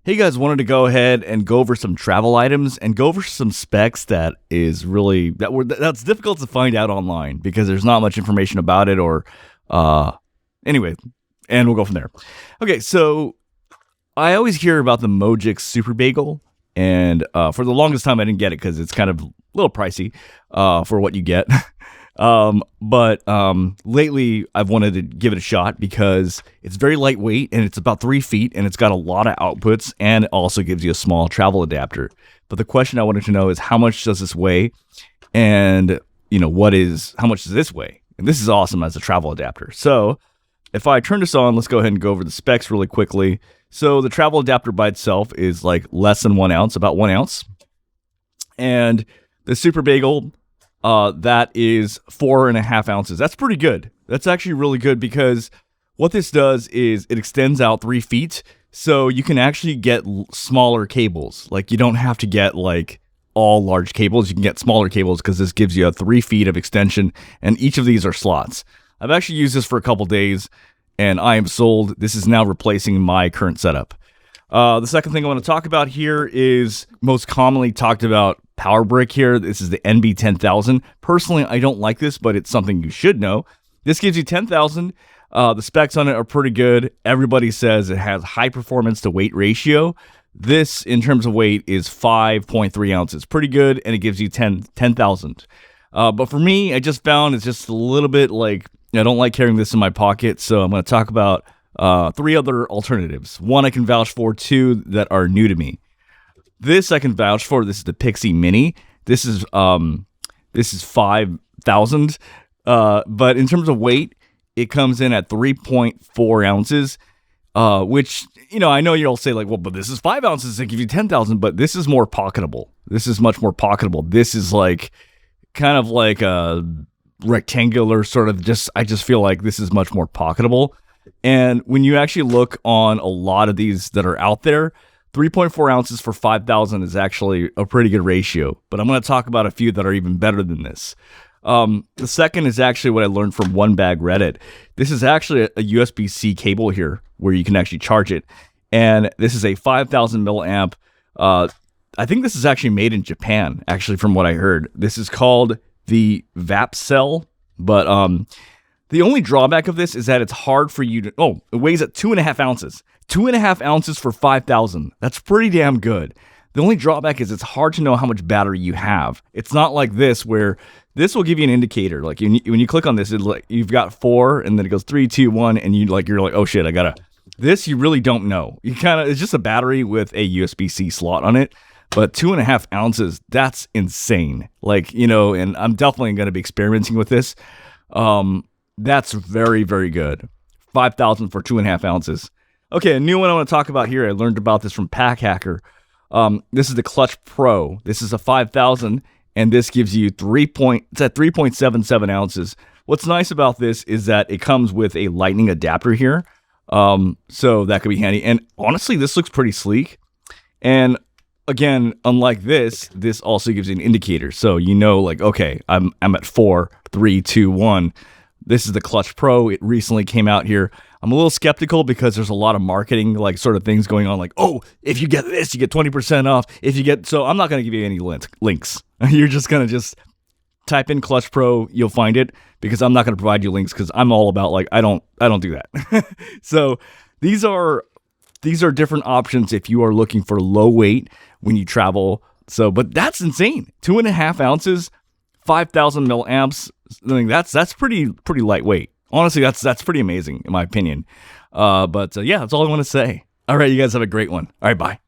Hey guys, wanted to go ahead and go over some travel items and go over some specs that is really that's difficult to find out online because there's not much information about it or anyway, and we'll go from there. Okay, so I always hear about the Mogics Super Bagel, and for the longest time I didn't get it because it's kind of a little pricey for what you get. But lately I've wanted to give it a shot because it's very lightweight and it's about 3 feet and it's got a lot of outputs and it also gives you a small travel adapter. But the question I wanted to know is how much does this weigh? And how much does this weigh? And this is awesome as a travel adapter. So if I turn this on, let's go ahead and go over the specs really quickly. So the travel adapter by itself is like less than 1 ounce, about 1 ounce. And the Super Bagel, that is 4.5 ounces. That's pretty good. That's actually really good because what this does is it extends out 3 feet. So you can actually get smaller cables. Like you don't have to get like all large cables. You can get smaller cables because this gives you 3 feet of extension and each of these are slots. I've actually used this for a couple days and I am sold. This is now replacing my current setup. The second thing I want to talk about here is most commonly talked about power brick here. This is the NB10000. Personally, I don't like this, but it's something you should know. This gives you 10,000. The specs on it are pretty good. Everybody says it has high performance to weight ratio. This, in terms of weight, is 5.3 ounces. Pretty good, and it gives you 10,000. But for me, I just found it's just a little bit like, I don't like carrying this in my pocket, so I'm going to talk about 3 other alternatives. One I can vouch for, 2 that are new to me. This I can vouch for. This is the Pixie Mini. This is 5,000. But in terms of weight, it comes in at 3.4 ounces, which, I know you'll say like, well, but this is 5 ounces and give you 10,000, but this is more pocketable. This is much more pocketable. This is like kind of like a rectangular sort of I just feel like this is much more pocketable. And when you actually look on a lot of these that are out there, 3.4 ounces for 5,000 is actually a pretty good ratio. But I'm going to talk about a few that are even better than this. The second is actually what I learned from Onebag Reddit. This is actually a USB-C cable here where you can actually charge it. And this is a 5,000 milliamp. I think this is actually made in Japan, actually, from what I heard. This is called the Vapcell. But the only drawback of this is that it's hard for you to... Oh, it weighs at 2.5 ounces. 2.5 ounces for 5,000. That's pretty damn good. The only drawback is it's hard to know how much battery you have. It's not like this where this will give you an indicator. Like when you click on this, it's like you've got 4 and then it goes 3, 2, 1 and you're like, oh shit, I gotta... This you really don't know. It's just a battery with a USB-C slot on it. But 2.5 ounces, that's insane. And I'm definitely going to be experimenting with this. That's very, very good. 5,000 for 2.5 ounces. Okay, a new one I want to talk about here. I learned about this from Pack Hacker. This is the Clutch Pro. This is a 5,000, and this gives you it's at 3.77 ounces. What's nice about this is that it comes with a lightning adapter here, so that could be handy. And honestly, this looks pretty sleek. And again, unlike this also gives you an indicator, so okay, I'm at 4, 3, 2, 1. This is the Clutch Pro. It recently came out here. I'm a little skeptical because there's a lot of marketing sort of things going on, like, oh, if you get this, you get 20% off. So I'm not going to give you any links. You're just going to type in Clutch Pro, you'll find it, because I'm not going to provide you links because I'm all about I don't do that. So these are different options if you are looking for low weight when you travel. But that's insane. 2.5 ounces, 5,000 milliamps. That's pretty lightweight. Honestly, that's pretty amazing in my opinion. But yeah, that's all I want to say. All right, you guys have a great one. All right, bye.